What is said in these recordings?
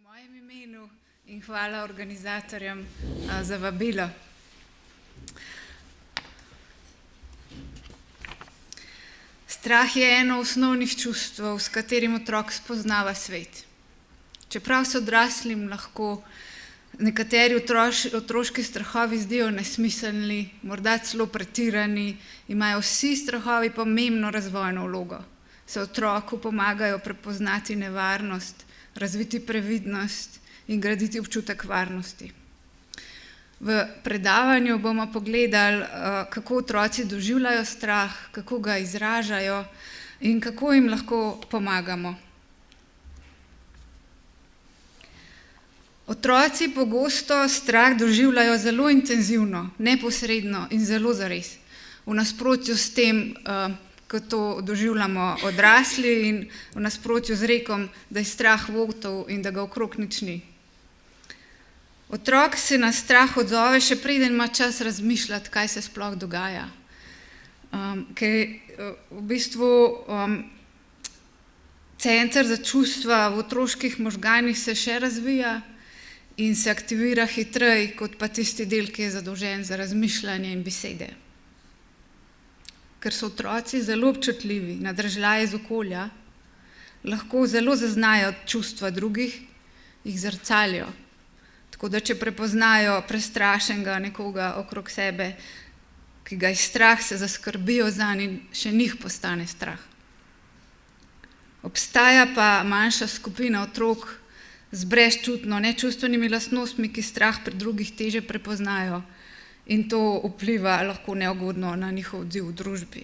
mojem imenu in hvala organizatorjem za vabilo. Strah je eno osnovnih čustev, s katerim otrok spoznava svet. Čeprav se odraslim lahko nekateri otroški strahovi zdijo nesmiselni, morda celo pretirani, imajo vsi strahovi pomembno razvojno vlogo. Se otroku pomagajo prepoznati nevarnost, razviti previdnost in graditi občutek varnosti. V predavanju bomo pogledali, kako otroci doživljajo strah, kako ga izražajo in kako jim lahko pomagamo. Otroci pogosto strah doživljajo zelo intenzivno, neposredno in zelo zares. V nasprotju s tem, kot to doživljamo odrasli, in v nasprotju z rekom, da je strah vogtov in da ga okrog nič ni. Otrok se na strah odzove, še preden ima čas razmišljati, kaj se sploh dogaja. Ker v bistvu center za čustva v otroških možganih se še razvija in se aktivira hitreje kot pa tisti del, ki je zadolžen za razmišljanje in besede. Ker so otroci zelo občutljivi na dražljaje iz okolja, lahko zelo zaznajo čustva drugih, jih zrcalijo. Tako da, če prepoznajo prestrašenega nekoga okrog sebe, ki ga je strah, se zaskrbijo zanj in še njih postane strah. Obstaja pa manjša skupina otrok z brezčutno, nečustvenimi lastnostmi, ki strah pri drugih težje prepoznajo, in to vpliva lahko neugodno na njihov odziv v družbi.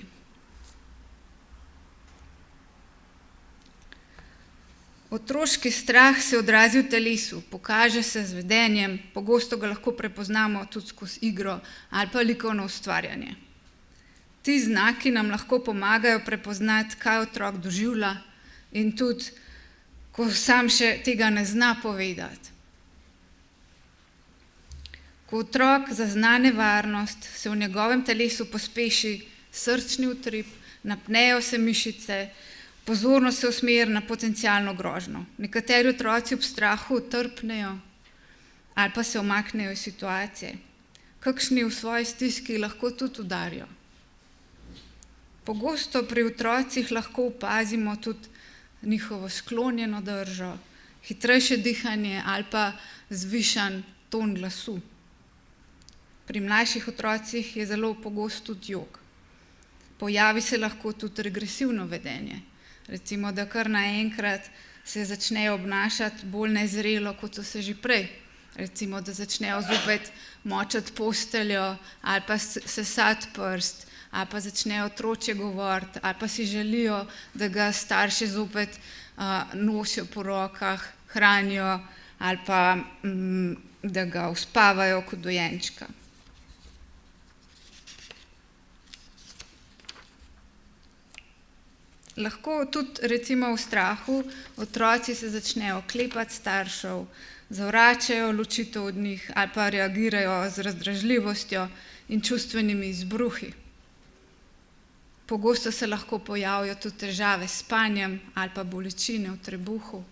Otroški strah se odrazi v telesu, pokaže se z vedenjem, pogosto ga lahko prepoznamo tudi skozi igro ali pa likovno ustvarjanje. Ti znaki nam lahko pomagajo prepoznati, kaj otrok doživlja, in tudi, ko sam še tega ne zna povedati. Ko otrok zazna nevarnost, se v njegovem telesu pospeši srčni utrip, napnejo se mišice, pozornost se usmeri na potencialno grožnjo. Nekateri otroci ob strahu trpnejo ali pa se umaknejo iz situacije. Kakšni v svoji stiski lahko tudi udarijo. Pogosto pri otrocih lahko opazimo tudi njihovo sklonjeno držo, hitrejše dihanje ali pa zvišan ton glasu. Pri mlajših otrocih je zelo pogost tudi jok. Pojavi se lahko tudi regresivno vedenje. Recimo, da kar naenkrat se začnejo obnašati bolj nezrelo, kot so se že prej. Recimo, da začnejo zopet močati posteljo ali pa sesati prst ali pa začnejo otročje govoriti ali pa si želijo, da ga starši zopet nosijo po rokah, hranijo ali pa da ga uspavajo kot dojenčka. Lahko tudi recimo v strahu otroci se začnejo oklepati staršev, zavračajo ločitev od njih ali pa reagirajo z razdražljivostjo in čustvenimi izbruhi. Pogosto se lahko pojavijo tudi težave s spanjem ali pa bolečine v trebuhu.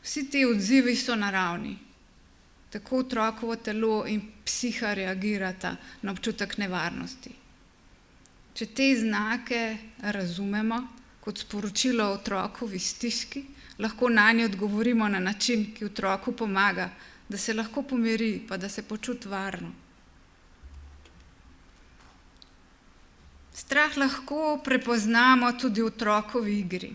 Vsi ti odzivi so naravni. Tako otrokovo telo in psiha reagirata na občutek nevarnosti. Če te znake razumemo kot sporočilo o otrokovi stiski, lahko nanje odgovorimo na način, ki otroku pomaga, da se lahko pomiri pa da se počuti varno. Strah lahko prepoznamo tudi v otrokovi igri.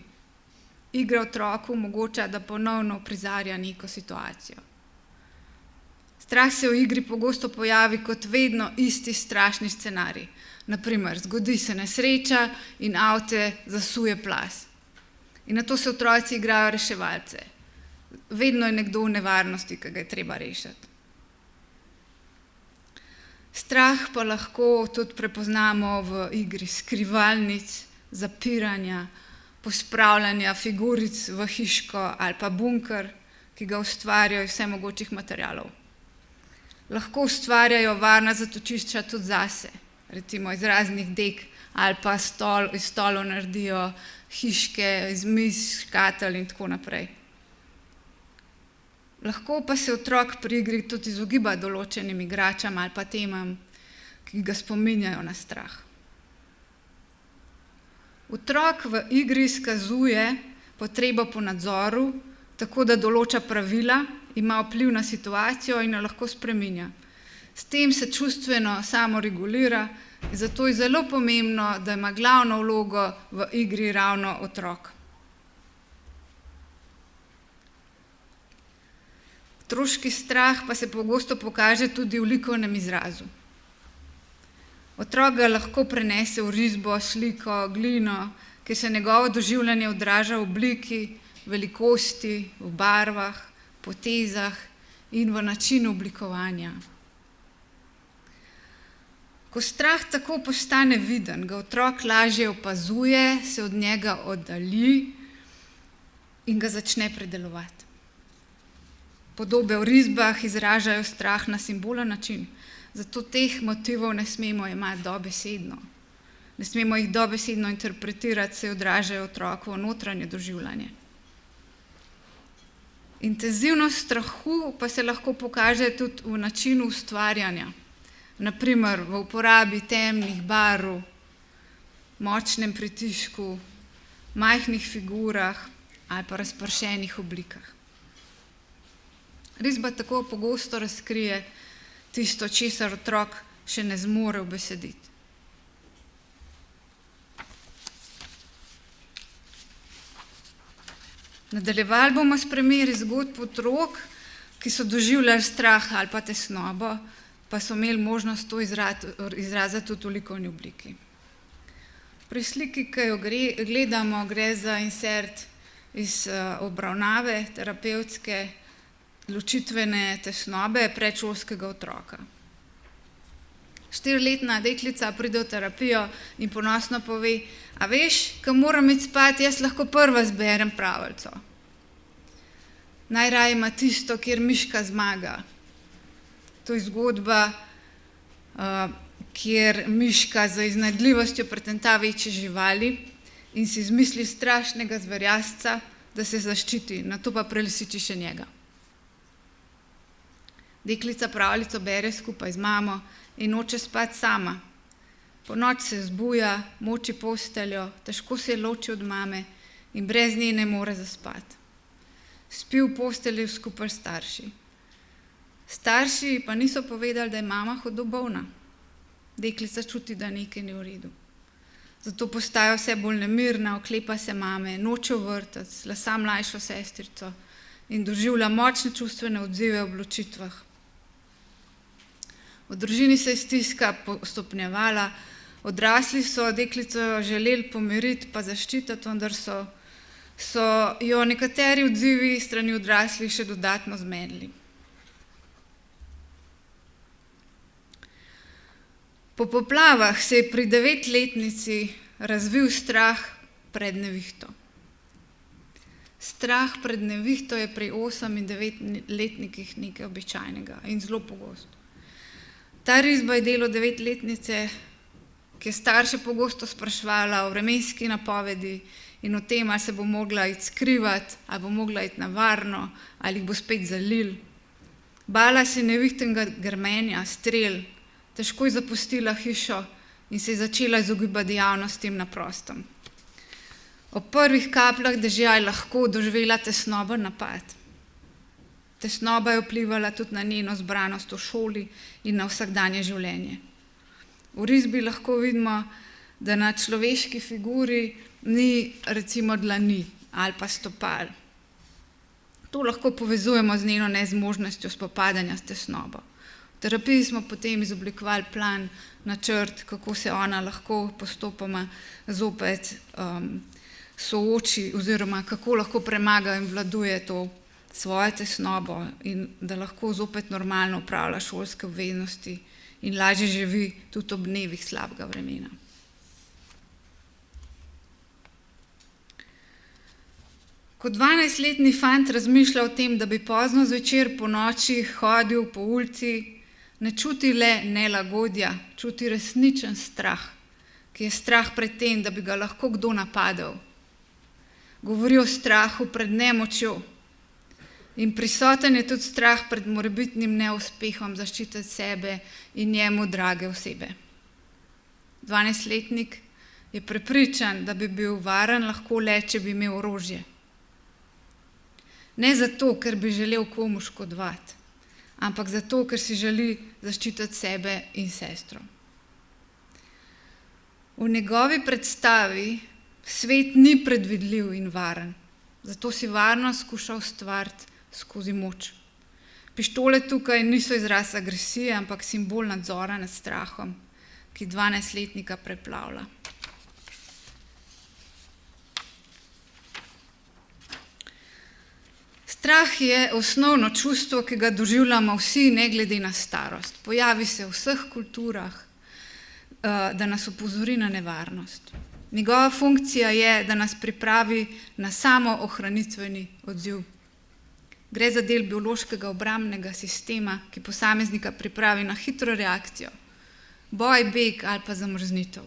Igra otroku omogoča, da ponovno uprizarja neko situacijo. Strah se v igri pogosto pojavi kot vedno isti strašni scenarij. Na primer, zgodi se nesreča in avte zasuje plaz. In nato se otroci igrajo reševalce. Vedno je nekdo v nevarnosti, ki ga je treba rešiti. Strah pa lahko tudi prepoznamo v igri skrivalnic, zapiranja, pospravljanja figuric v hiško ali pa bunker, ki ga ustvarjajo iz vsemogočih materialov. Lahko ustvarjajo varna zatočišča tudi zase. Recimo iz raznih dek ali pa iz stolov naredijo hiške, iz miz, škatel in tako naprej. Lahko pa se otrok pri igri tudi izogiba določenim igračam ali pa temam, ki ga spominjajo na strah. Otrok v igri izkazuje potrebo po nadzoru, tako da določa pravila, ima vpliv na situacijo in jo lahko spreminja. S tem se čustveno samoregulira in zato je zelo pomembno, da ima glavno vlogo v igri ravno otrok. Otroški strah pa se pogosto pokaže tudi v likovnem izrazu. Otrok ga lahko prenese v risbo, sliko, glino, kjer se njegovo doživljanje odraža v obliki, velikosti, v barvah, potezah in v načinu oblikovanja. Ko strah tako postane viden, ga otrok lažje opazuje, se od njega oddalji in ga začne predelovati. Podobe v risbah izražajo strah na simbolen način, zato teh motivov ne smemo jemati dobesedno. Ne smemo jih dobesedno interpretirati, se odražajo otrokovo notranje doživljanje. Intenzivnost strahu pa se lahko pokaže tudi v načinu ustvarjanja, naprimer v uporabi temnih barv, močnem pritisku, majhnih figurah ali pa razpršenih oblikah. Risba tako pogosto razkrije tisto, česar otrok še ne zmore ubesediti. Nadaljevali bomo s primeri zgodb otrok, ki so doživljali strah ali pa tesnobo, pa so imeli možnost to izraziti tudi v likovni obliki. Pri sliki, ki jo gledamo, gre za insert iz obravnave terapevtske ločitvene tesnobe predšolskega otroka. 4-letna deklica pride v terapijo in ponosno pove: "A veš, ko moram iti spat, jaz lahko prva zberem pravljico. Najraje ima tisto, kjer miška zmaga." To je zgodba, kjer miška z iznajdljivostjo pretenta večje živali in si izmisli strašnega zverjasca, da se zaščiti, nato pa prelisiči še njega. Deklica pravljico bere skupaj z mamo in noče spati sama. Ponoči se zbuja, moči posteljo, težko se loči od mame in brez nje ne more zaspati. Spi v postelji skupaj s starši. Starši pa niso povedali, da je mama hudo bolna. Deklica čuti, da nekaj ni v redu. Zato postaja vse bolj nemirna, oklepa se mame, noče v vrtec, lasa mlajšo sestrico in doživlja močne čustvene odzive v odločitvah. V družini se je stiska stopnjevala, odrasli so deklico želeli pomiriti pa zaščititi, vendar so jo nekateri odzivi strani odraslih še dodatno zmedli. Po poplavah se je pri 9-letnici razvil strah pred nevihto. Strah pred nevihto je pri 8- in 9-letnikih nekaj običajnega in zelo pogosto. Ta risba je delo 9-letnice, ki je starše pogosto spraševala o vremenski napovedi in o tem, ali se bo mogla iti skrivati, ali bo mogla iti na varno, ali jih bo spet zalil. Bala se nevihtnega grmenja, strel, težko je zapustila hišo in se je začela izogibati dejavnostim na prostem. Ob prvih kapljah dežja je lahko doživela tesnoben napad. Tesnoba je vplivala tudi na njeno zbranost v šoli in na vsakdanje življenje. V risbi lahko vidimo, da na človeški figuri ni recimo dlani ali pa stopal. To lahko povezujemo z njeno nezmožnostjo spopadanja s tesnobo. V terapiji smo potem izoblikovali plan, načrt, kako se ona lahko postopoma zopet sooči oziroma kako lahko premaga in vladuje to svojo tesnobo in da lahko zopet normalno opravlja šolske obveznosti in lažje živi tudi ob dnevih slabega vremena. Ko 12-letni fant razmišlja o tem, da bi pozno zvečer po noči hodil po ulici, ne čuti le nelagodja, čuti resničen strah, ki je strah pred tem, da bi ga lahko kdo napadel. Govori o strahu pred nemočjo. In prisoten je tudi strah pred morebitnim neuspehom zaščititi sebe in njemu drage osebe. 12-letnik je prepričan, da bi bil varen lahko le, če bi imel orožje. Ne zato, ker bi želel komu škodovati, ampak zato, ker si želi zaščititi sebe in sestro. V njegovi predstavi svet ni predvidljiv in varen, zato si varnost skuša ustvariti skozi moč. Pištole tukaj niso izraz agresije, ampak simbol nadzora nad strahom, ki 12-letnika preplavlja. Strah je osnovno čustvo, ki ga doživljamo vsi, ne glede na starost. Pojavi se v vseh kulturah, da nas opozori na nevarnost. Njegova funkcija je, da nas pripravi na samoohranitveni odziv. Gre za del biološkega obrambnega sistema, ki posameznika pripravi na hitro reakcijo, boj, beg ali pa zamrznitev.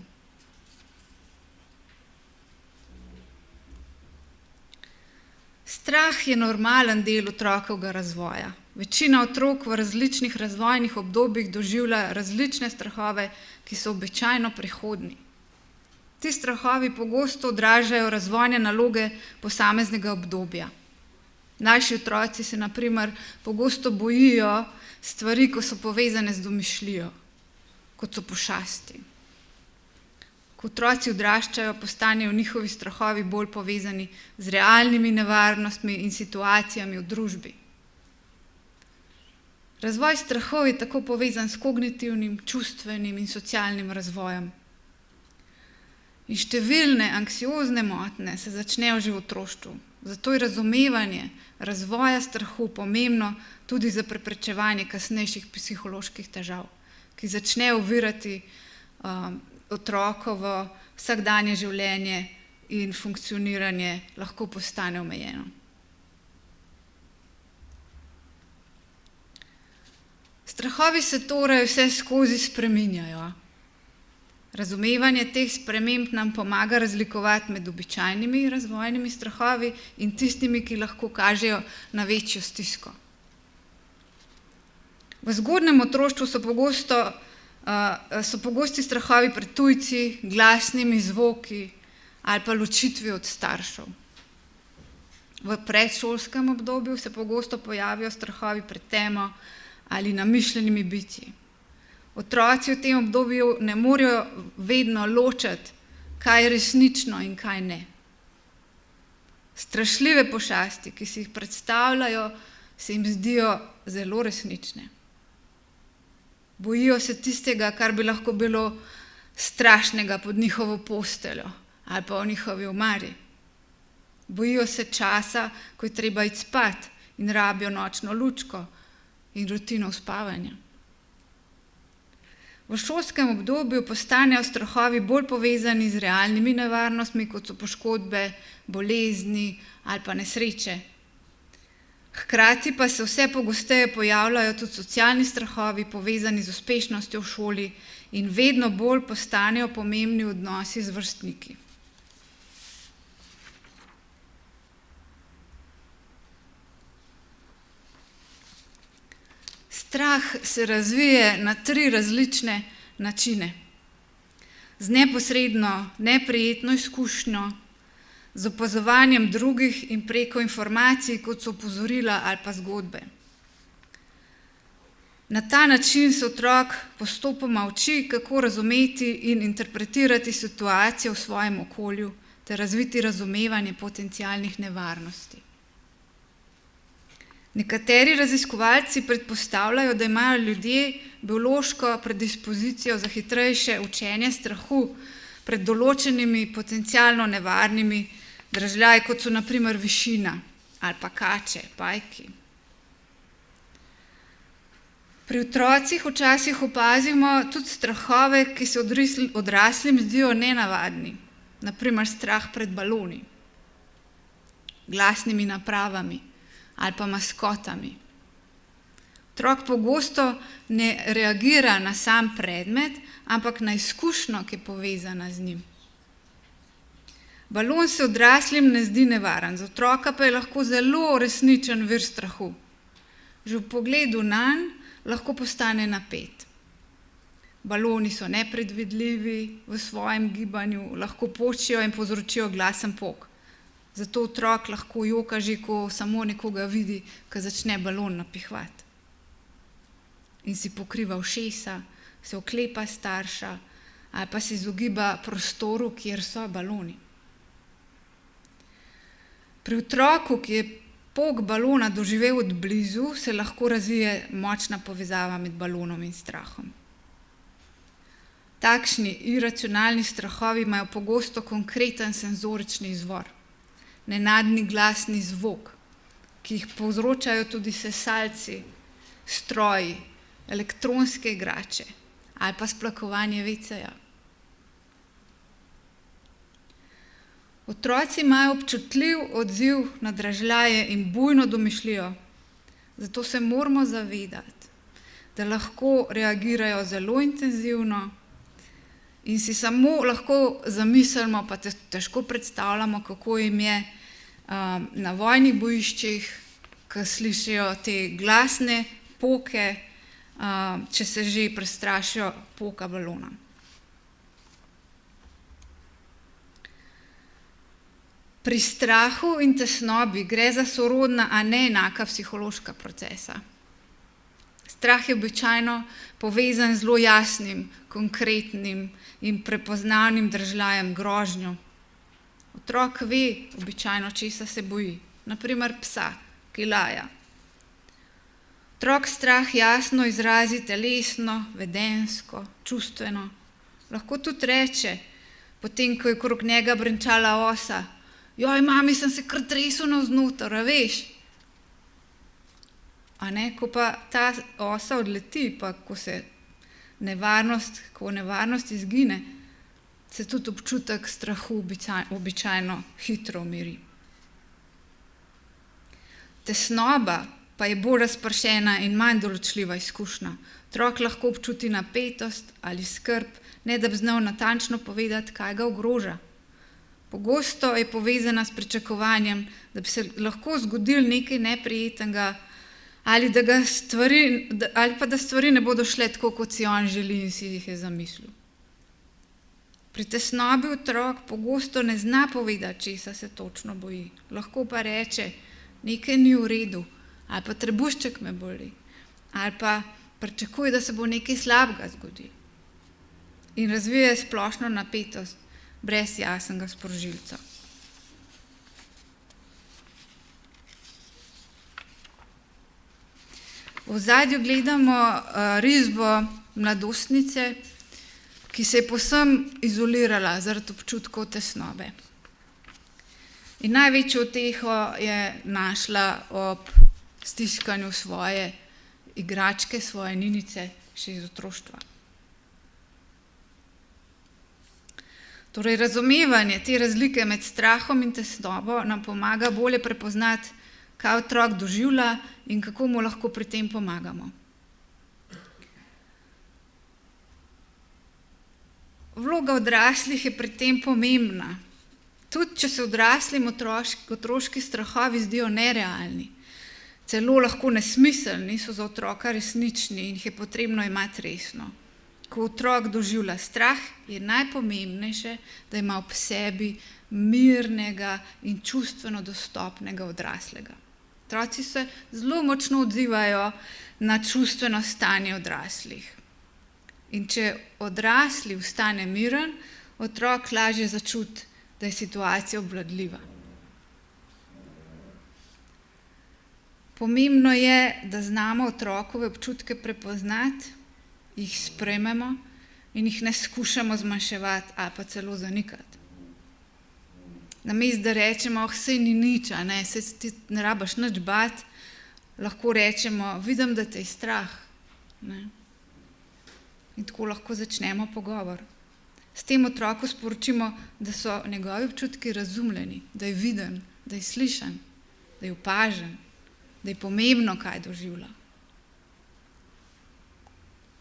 Strah je normalen del otrokovega razvoja. Večina otrok v različnih razvojnih obdobjih doživlja različne strahove, ki so običajno prehodni. Ti strahovi pogosto odražajo razvojne naloge posameznega obdobja. Mlajši otroci se na primer pogosto bojijo stvari, ko so povezane z domišljijo, kot so pošasti. Ko otroci odraščajo, postanejo njihovi strahovi bolj povezani z realnimi nevarnostmi in situacijami v družbi. Razvoj strahov je tako povezan s kognitivnim, čustvenim in socialnim razvojem. In številne anksiozne motnje se začnejo že v otroštvu. Zato je razumevanje razvoja strahu pomembno tudi za preprečevanje kasnejših psiholoških težav, ki začnejo ovirati otrokovo vsakdanje življenje in funkcioniranje lahko postane omejeno. Strahovi se torej vse skozi spreminjajo. Razumevanje teh sprememb nam pomaga razlikovati med običajnimi razvojnimi strahovi in tistimi, ki lahko kažejo na večjo stisko. V zgodnjem otroštvu so pogosti strahovi pred tujci, glasnimi zvoki ali pa ločitvi od staršev. V predšolskem obdobju se pogosto pojavijo strahovi pred temo ali namišljenimi bitji. Otroci v tem obdobju ne morejo vedno ločiti, kaj je resnično in kaj ne. Strašljive pošasti, ki si jih predstavljajo, se jim zdijo zelo resnične. Bojijo se tistega, kar bi lahko bilo strašnega pod njihovo posteljo ali pa v njihovi omari. Bojijo se časa, ko je treba iti spat in rabijo nočno lučko in rutino spavanja. V šolskem obdobju postanejo strahovi bolj povezani z realnimi nevarnostmi, kot so poškodbe, bolezni ali pa nesreče. Hkrati pa se vse pogosteje pojavljajo tudi socialni strahovi, povezani z uspešnostjo v šoli in vedno bolj postanejo pomembni odnosi z vrstniki. Strah se razvije na 3 različne načine. Z neposredno, neprijetno izkušnjo, z opazovanjem drugih in preko informacij, kot so opozorila ali pa zgodbe. Na ta način se otrok postopoma uči, kako razumeti in interpretirati situacijo v svojem okolju ter razviti razumevanje potencialnih nevarnosti. Nekateri raziskovalci predpostavljajo, da imajo ljudje biološko predispozicijo za hitrejše učenje strahu pred določenimi potencialno nevarnimi dražljaji, kot so na primer višina ali pa kače, pajki. Pri otrocih včasih opazimo tudi strahove, ki se odraslim zdijo nenavadni, na primer strah pred baloni, glasnimi napravami ali pa maskotami. Otrok pogosto ne reagira na sam predmet, ampak na izkušnjo, ki je povezana z njim. Balon se odraslim ne zdi nevaren, za otroka pa je lahko zelo resničen vir strahu. Že v pogledu nanj lahko postane napet. Baloni so nepredvidljivi v svojem gibanju, lahko počijo in povzročijo glasen pok. Zato otrok lahko joka že, ko samo nekoga vidi, ko začne balon napihvati. In si pokriva ušesa, se oklepa starša ali pa se izogiba prostoru, kjer so baloni. Pri otroku, ki je pok balona doživel od blizu, se lahko razvije močna povezava med balonom in strahom. Takšni iracionalni strahovi imajo pogosto konkreten senzorični izvor, nenadni glasni zvok, ki jih povzročajo tudi sesalci, stroji, elektronske igrače ali pa splakovanje WC-ja. Otroci imajo občutljiv odziv na dražljaje in bujno domišljijo, zato se moramo zavedati, da lahko reagirajo zelo intenzivno in si samo lahko zamislimo, pa težko predstavljamo, kako jim je na vojnih bojiščih, ko slišijo te glasne poke, če se že prestrašijo poka balona. Pri strahu in tesnobi gre za sorodna, a ne enaka psihološka procesa. Strah je običajno povezan z zelo jasnim, konkretnim in prepoznavnim držljajem, grožnjo. Otrok ve običajno, česa se boji, na primer psa, ki laja. Otrok strah jasno izrazi telesno, vedenjsko, čustveno. Lahko tudi reče, potem ko je okrog njega brenčala osa: "Joj, mami, sem se kar tresel navznoter, a veš?" A ne, ko pa ta osa odleti, pa ko nevarnost izgine, se tudi občutek strahu običajno hitro umiri. Tesnoba pa je bolj razpršena in manj določljiva izkušnja. Otrok lahko občuti napetost ali skrb, ne da bi znal natančno povedati, kaj ga ogroža. Pogosto je povezana s pričakovanjem, da bi se lahko zgodilo nekaj neprijetnega ali pa da stvari ne bodo šle tako, kot si on želi in si jih je zamislil. Pri tesnobi otrok pogosto ne zna povedati, česa se točno boji. Lahko pa reče: "Nekaj ni v redu", ali pa "Trebušček me boli", ali pa pričakuje, da se bo nekaj slabega zgodilo. In razvije splošno napetost brez jasnega sprožilca. V ozadju gledamo risbo mladostnice, ki se je povsem izolirala zaradi občutkov tesnobe. In največjo uteho je našla ob stiskanju svoje igračke, svoje ninice, še iz otroštva. Torej, razumevanje te razlike med strahom in tesnobo nam pomaga bolje prepoznati, kaj otrok doživlja in kako mu lahko pri tem pomagamo. Vloga odraslih je pri tem pomembna. Tudi če se odraslim otroški strahovi zdijo nerealni, celo lahko nesmiselni, so za otroka resnični in jih je potrebno imeti resno. Ko otrok doživlja strah, je najpomembnejše, da ima ob sebi mirnega in čustveno dostopnega odraslega. Otroci se zelo močno odzivajo na čustveno stanje odraslih. In če odrasli ostane miren, otrok lažje začuti, da je situacija obvladljiva. Pomembno je, da znamo otrokove občutke prepoznati, jih sprejmemo in jih ne skušamo zmanjševati ali pa celo zanikati. Namesto da rečemo: "Saj ni nič, saj ti ne rabiš nič bati", lahko rečemo: "Vidim, da te je strah." In tako lahko začnemo pogovor. S tem otroku sporočimo, da so njegovi občutki razumljeni, da je viden, da je slišan, da je opažen, da je pomembno, kaj doživlja.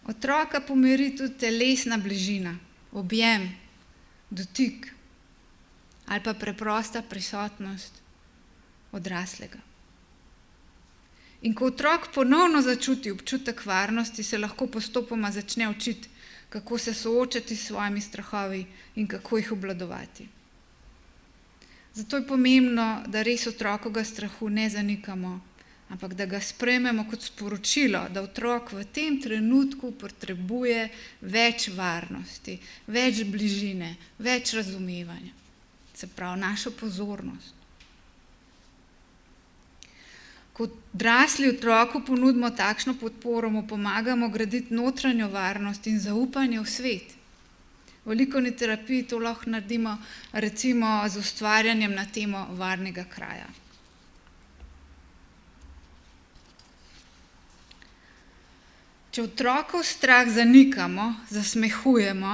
Otroka pomiri tudi telesna bližina, objem, dotik. ali pa preprosta prisotnost odraslega. In ko otrok ponovno začuti občutek varnosti, se lahko postopoma začne učiti, kako se soočati s svojimi strahovi in kako jih obvladovati. Zato je pomembno, da res otrokovega strahu ne zanikamo, ampak da ga sprejmemo kot sporočilo, da otrok v tem trenutku potrebuje več varnosti, več bližine, več razumevanja. Se pravi, našo pozornost. Ko odrasli otroku ponudimo takšno podporo, mu pomagamo graditi notranjo varnost in zaupanje v svet. V likovni terapiji to lahko naredimo recimo z ustvarjanjem na temo varnega kraja. Če otrokov strah zanikamo, zasmehujemo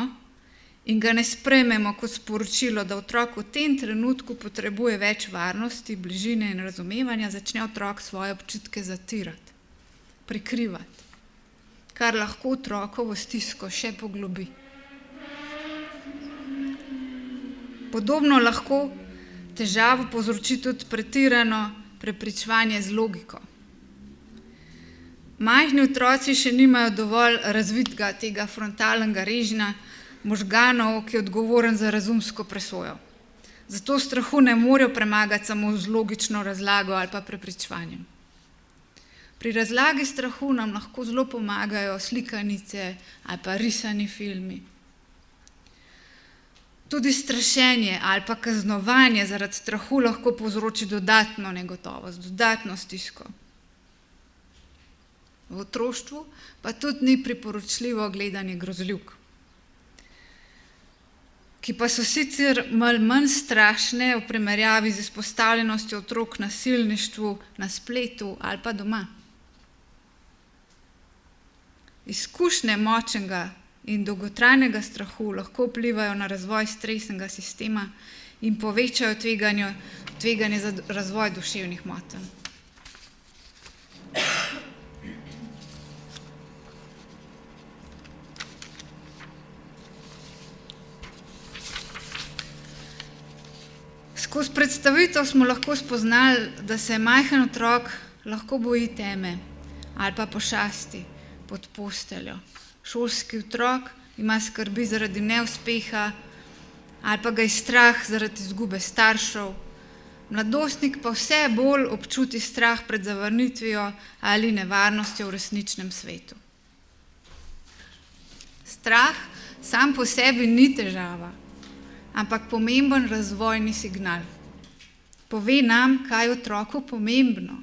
in ga ne sprejmemo kot sporočilo, da otrok v tem trenutku potrebuje več varnosti, bližine in razumevanja, začne otrok svoje občutke zatirati, prikrivati, kar lahko otrokovo stisko še poglobi. Podobno lahko težavo povzroči tudi pretirano prepričevanje z logiko. Majhni otroci še nimajo dovolj razvitega tega frontalnega režnja možganov, ki je odgovoren za razumsko presojo. Zato strahu ne morejo premagati samo z logično razlago ali pa prepričevanjem. Pri razlagi strahu nam lahko zelo pomagajo slikanice ali pa risani filmi. Tudi strašenje ali pa kaznovanje zaradi strahu lahko povzroči dodatno negotovost, dodatno stisko. V otroštvu pa tudi ni priporočljivo gledanje grozljivk, ki pa so sicer malo manj strašne v primerjavi z izpostavljenostjo otrok nasilništvu na spletu ali pa doma. Izkušnje močnega in dolgotrajnega strahu lahko vplivajo na razvoj stresnega sistema in povečajo tveganje za razvoj duševnih motenj. Skozi predstavitev smo lahko spoznali, da se majhen otrok lahko boji teme ali pa pošasti pod posteljo. Šolski otrok ima skrbi zaradi neuspeha ali pa ga je strah zaradi izgube staršev. Mladostnik pa vse bolj občuti strah pred zavrnitvijo ali nevarnostjo v resničnem svetu. Strah sam po sebi ni težava, ampak pomemben razvojni signal. Pove nam, kaj je otroku pomembno,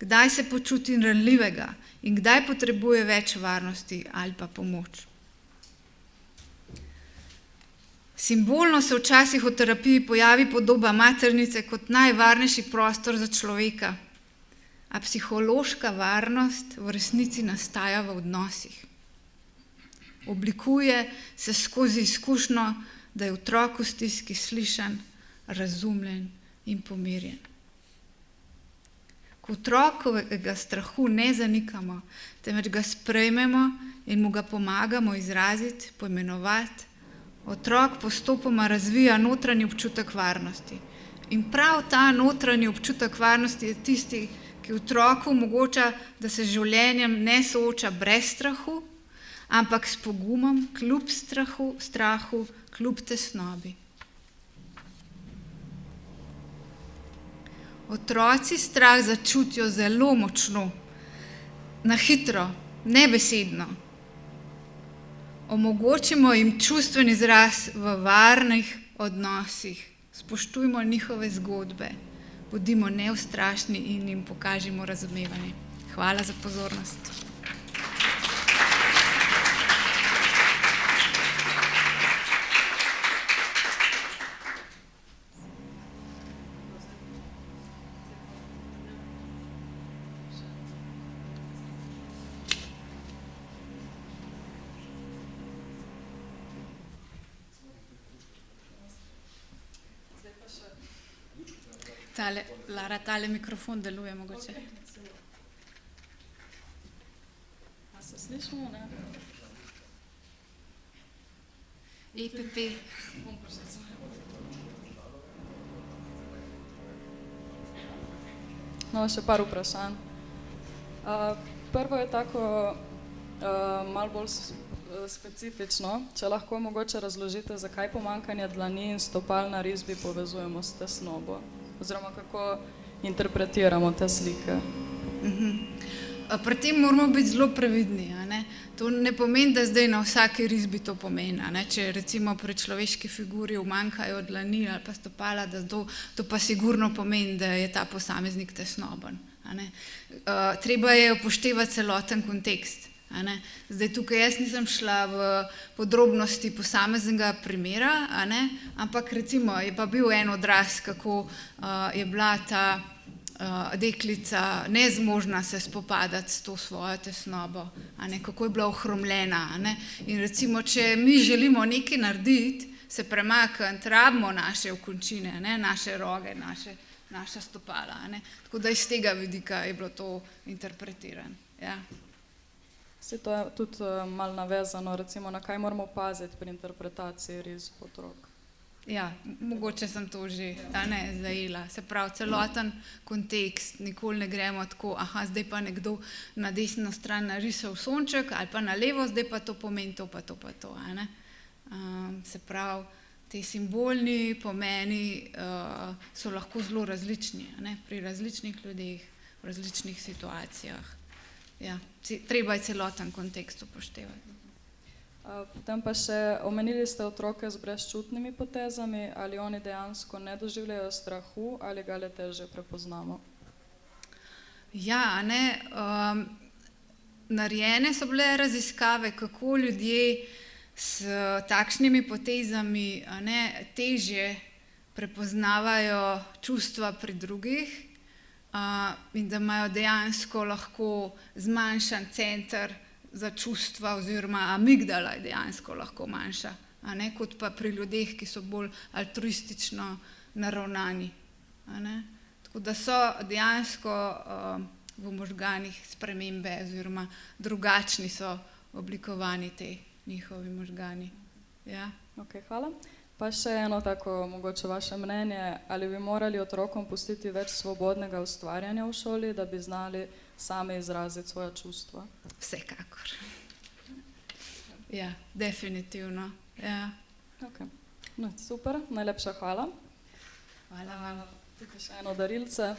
kdaj se počuti ranljivega in kdaj potrebuje več varnosti ali pa pomoč. Simbolno se včasih v terapiji pojavi podoba maternice kot najvarnejši prostor za človeka, a psihološka varnost v resnici nastaja v odnosih. Oblikuje se skozi izkušnjo, da je otrok v stiski slišan, razumljen in pomirjen. Ko otrokovega strahu ne zanikamo, temveč ga sprejmemo in mu ga pomagamo izraziti, poimenovati, otrok postopoma razvija notranji občutek varnosti. In prav ta notranji občutek varnosti je tisti, ki otroku omogoča, da se z življenjem ne sooča brez strahu, ampak s pogumom, kljub strahu, kljub tesnobi. Otroci strah začutijo zelo močno, na hitro, nebesedno. Omogočimo jim čustven izraz v varnih odnosih, spoštujmo njihove zgodbe, bodimo neustrašni in jim pokažimo razumevanje. Hvala za pozornost. Lara, tale mikrofon deluje mogoče. A se slišimo, ne? EPP. Bom pa še No, še par vprašanj. Prvo je tako malo bolj specifično, če lahko mogoče razložite, zakaj pomanjkanje dlani in stopal na risbi povezujemo s tesnobo, oziroma kako interpretiramo te slike. Pri tem moramo biti zelo previdni. A ne? To ne pomeni, da zdaj na vsaki risbi to pomeni. A ne? Če recimo pri človeški figuri umanjkajo dlani ali pa stopala, da to pa sigurno pomeni, da je ta posameznik tesnoben. A ne? Treba je upoštevati celoten kontekst. A ne? Zdaj tukaj jaz nisem šla v podrobnosti posameznega primera, a ne? Ampak recimo je pa bil en odraz, kako je bila ta deklica nezmožna se spopadati s to svojo tesnobo, a ne, kako je bila ohromljena, a ne. In recimo, če mi želimo nekaj narediti, se premakniti, rabimo naše okončine, a ne, naše roge, naša stopala, a ne. Tako da iz tega vidika je bilo to interpretirano, ja. Se to je tudi malo navezano, recimo, na kaj moramo paziti pri interpretaciji risb otrok. Ja, mogoče sem to že zajela. Se pravi, celoten kontekst, nikoli ne gremo tako, zdaj pa nekdo na desno stran narisal sonček ali pa na levo, zdaj pa to pomeni to pa to pa to. A ne? Se pravi, ti simbolni pomeni so lahko zelo različni, a ne? Pri različnih ljudeh, v različnih situacijah. Ja, treba je celoten kontekst upoštevati. Potem pa še omenili ste otroke z brezčutnimi potezami, ali oni dejansko ne doživljajo strahu ali ga le težje prepoznamo? Ja, a ne, narejene so bile raziskave, kako ljudje s takšnimi potezami, a ne, težje prepoznavajo čustva pri drugih in da imajo dejansko lahko zmanjšan center za čustva oziroma amigdala je dejansko lahko manjša, a ne, kot pa pri ljudeh, ki so bolj altruistično naravnani. A ne. Tako da so dejansko v možganih spremembe oziroma drugačni so oblikovani te njihovi možgani. Ja. Ok, hvala. Pa še eno tako, mogoče vaše mnenje, ali bi morali otrokom pustiti več svobodnega ustvarjanja v šoli, da bi znali sami izraziti svoja čustva? Vsekakor. Ja, definitivno. Ja. Ok, no, super, najlepša hvala. Hvala vam. Tukaj še eno darilce.